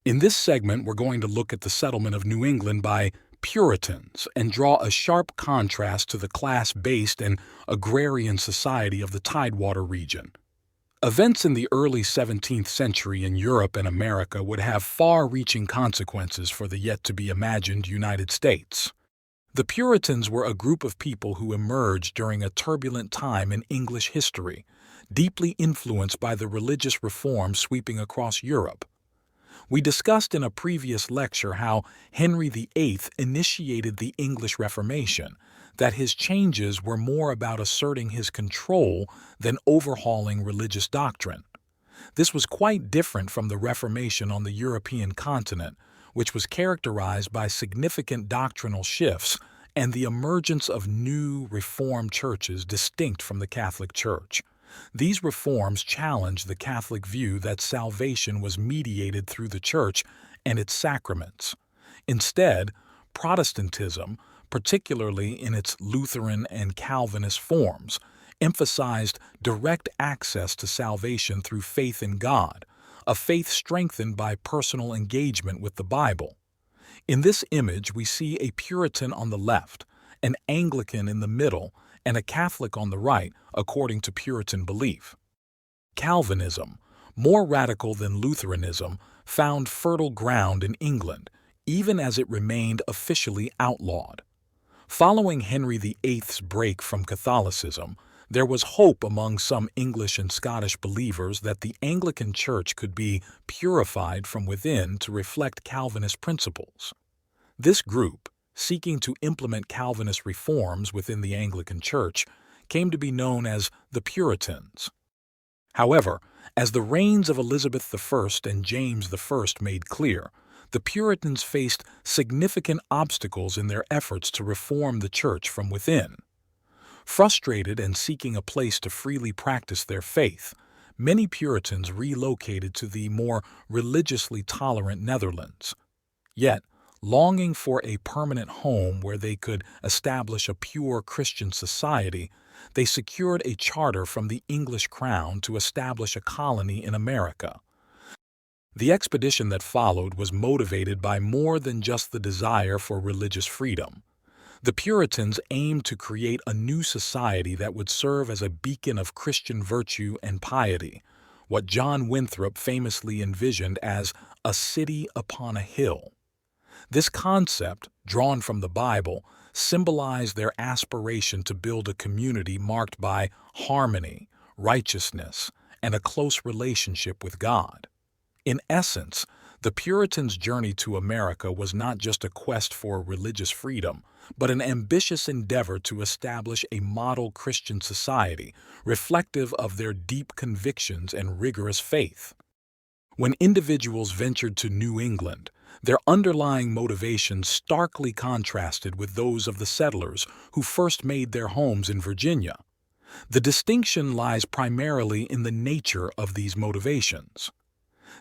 In this segment, we're going to look at the settlement of New England by Puritans and draw a sharp contrast to the class-based and agrarian society of the Tidewater region. Events in the early 17th century in Europe and America would have far-reaching consequences for the yet-to-be-imagined United States. The Puritans were a group of people who emerged during a turbulent time in English history, deeply influenced by the religious reforms sweeping across Europe. We discussed in a previous lecture how Henry VIII initiated the English Reformation, that his changes were more about asserting his control than overhauling religious doctrine. This was quite different from the Reformation on the European continent, which was characterized by significant doctrinal shifts and the emergence of new Reformed churches distinct from the Catholic Church. These reforms challenged the Catholic view that salvation was mediated through the Church and its sacraments. Instead, Protestantism, particularly in its Lutheran and Calvinist forms, emphasized direct access to salvation through faith in God, a faith strengthened by personal engagement with the Bible. In this image, we see a Puritan on the left, an Anglican in the middle, and a Catholic on the right, according to Puritan belief. Calvinism, more radical than Lutheranism, found fertile ground in England, even as it remained officially outlawed. Following Henry VIII's break from Catholicism, there was hope among some English and Scottish believers that the Anglican Church could be purified from within to reflect Calvinist principles. This group, seeking to implement Calvinist reforms within the Anglican Church, came to be known as the Puritans. However, as the reigns of Elizabeth I and James I made clear, the Puritans faced significant obstacles in their efforts to reform the Church from within. Frustrated and seeking a place to freely practice their faith, many Puritans relocated to the more religiously tolerant Netherlands. Yet, longing for a permanent home where they could establish a pure Christian society, they secured a charter from the English crown to establish a colony in America. The expedition that followed was motivated by more than just the desire for religious freedom. The Puritans aimed to create a new society that would serve as a beacon of Christian virtue and piety, what John Winthrop famously envisioned as a city upon a hill. This concept, drawn from the Bible, symbolized their aspiration to build a community marked by harmony, righteousness, and a close relationship with God. In essence, the Puritans' journey to America was not just a quest for religious freedom, but an ambitious endeavor to establish a model Christian society reflective of their deep convictions and rigorous faith. When individuals ventured to New England, their underlying motivations starkly contrasted with those of the settlers who first made their homes in Virginia. The distinction lies primarily in the nature of these motivations.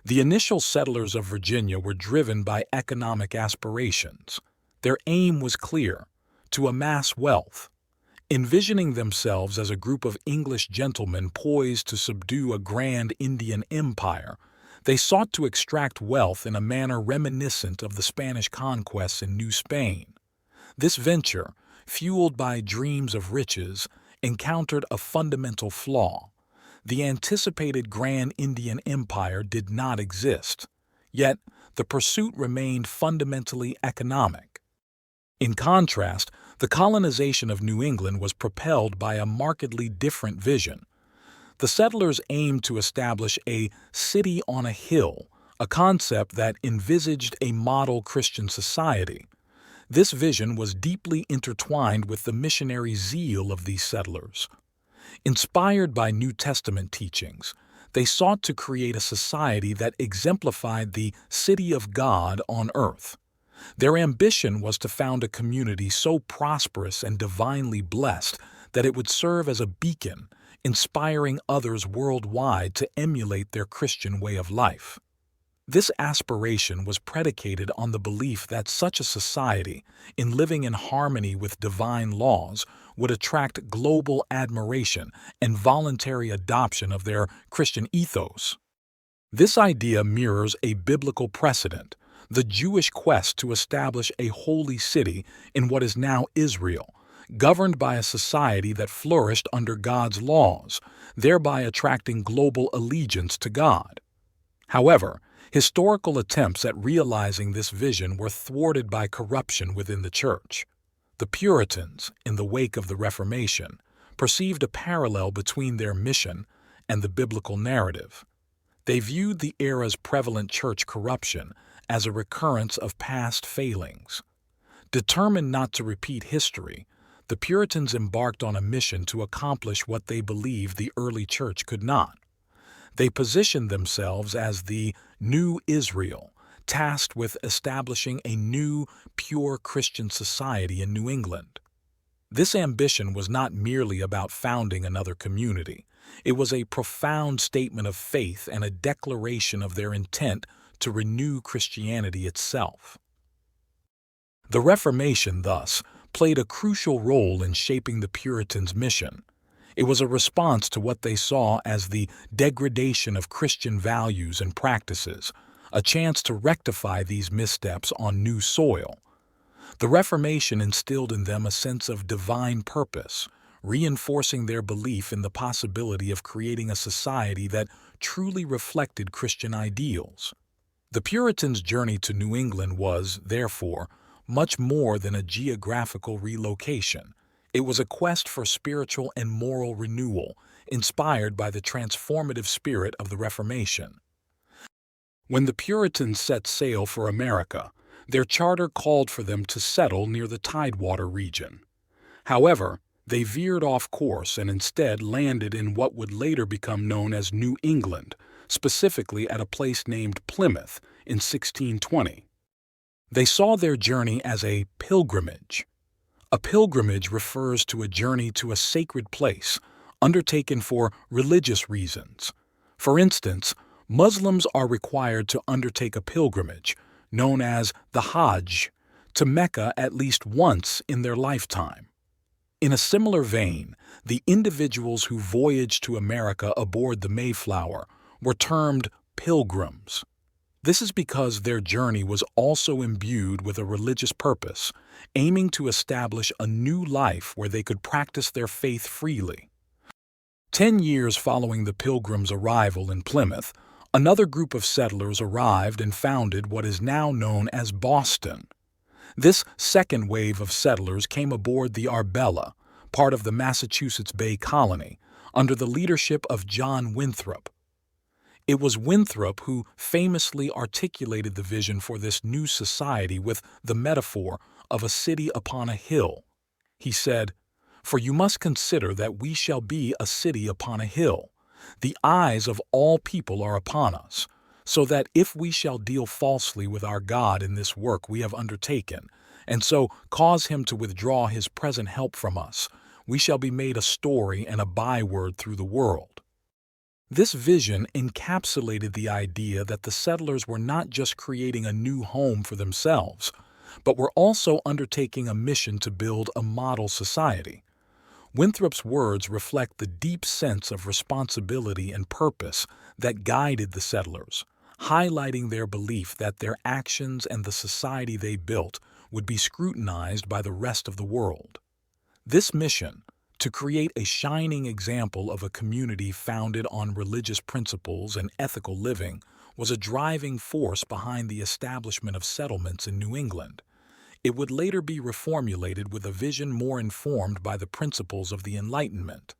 The initial settlers of Virginia were driven by economic aspirations. Their aim was clear: to amass wealth. Envisioning themselves as a group of English gentlemen poised to subdue a grand Indian empire, they sought to extract wealth in a manner reminiscent of the Spanish conquests in New Spain. This venture, fueled by dreams of riches, encountered a fundamental flaw. The anticipated Grand Indian Empire did not exist, yet the pursuit remained fundamentally economic. In contrast, the colonization of New England was propelled by a markedly different vision. The settlers aimed to establish a city on a hill, a concept that envisaged a model Christian society. This vision was deeply intertwined with the missionary zeal of these settlers. Inspired by New Testament teachings, they sought to create a society that exemplified the city of God on earth. Their ambition was to found a community so prosperous and divinely blessed that it would serve as a beacon, inspiring others worldwide to emulate their Christian way of life. This aspiration was predicated on the belief that such a society, in living in harmony with divine laws, would attract global admiration and voluntary adoption of their Christian ethos. This idea mirrors a biblical precedent, the Jewish quest to establish a holy city in what is now Israel, governed by a society that flourished under God's laws, thereby attracting global allegiance to God. However, historical attempts at realizing this vision were thwarted by corruption within the Church. The Puritans, in the wake of the Reformation, perceived a parallel between their mission and the biblical narrative. They viewed the era's prevalent church corruption as a recurrence of past failings. Determined not to repeat history, the Puritans embarked on a mission to accomplish what they believed the early church could not. They positioned themselves as the New Israel, tasked with establishing a new, pure Christian society in New England. This ambition was not merely about founding another community. It was a profound statement of faith and a declaration of their intent to renew Christianity itself. The Reformation, thus, played a crucial role in shaping the Puritans' mission. It was a response to what they saw as the degradation of Christian values and practices, a chance to rectify these missteps on new soil. The Reformation instilled in them a sense of divine purpose, reinforcing their belief in the possibility of creating a society that truly reflected Christian ideals. The Puritans' journey to New England was, therefore, much more than a geographical relocation. It was a quest for spiritual and moral renewal, inspired by the transformative spirit of the Reformation. When the Puritans set sail for America, their charter called for them to settle near the Tidewater region. However, they veered off course and instead landed in what would later become known as New England, specifically at a place named Plymouth in 1620. They saw their journey as a pilgrimage. A pilgrimage refers to a journey to a sacred place, undertaken for religious reasons. For instance, Muslims are required to undertake a pilgrimage, known as the Hajj, to Mecca at least once in their lifetime. In a similar vein, the individuals who voyaged to America aboard the Mayflower were termed pilgrims. This is because their journey was also imbued with a religious purpose, aiming to establish a new life where they could practice their faith freely. 10 years following the Pilgrims' arrival in Plymouth, another group of settlers arrived and founded what is now known as Boston. This second wave of settlers came aboard the Arbella, part of the Massachusetts Bay Colony, under the leadership of John Winthrop. It was Winthrop who famously articulated the vision for this new society with the metaphor of a city upon a hill. He said, "For you must consider that we shall be a city upon a hill. The eyes of all people are upon us, so that if we shall deal falsely with our God in this work we have undertaken, and so cause him to withdraw his present help from us, we shall be made a story and a byword through the world." This vision encapsulated the idea that the settlers were not just creating a new home for themselves, but were also undertaking a mission to build a model society. Winthrop's words reflect the deep sense of responsibility and purpose that guided the settlers, highlighting their belief that their actions and the society they built would be scrutinized by the rest of the world. This mission, to create a shining example of a community founded on religious principles and ethical living, was a driving force behind the establishment of settlements in New England. It would later be reformulated with a vision more informed by the principles of the Enlightenment.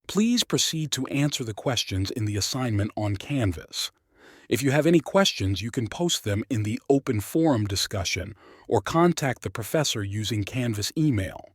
Please proceed to answer the questions in the assignment on Canvas. If you have any questions, you can post them in the open forum discussion or contact the professor using Canvas email.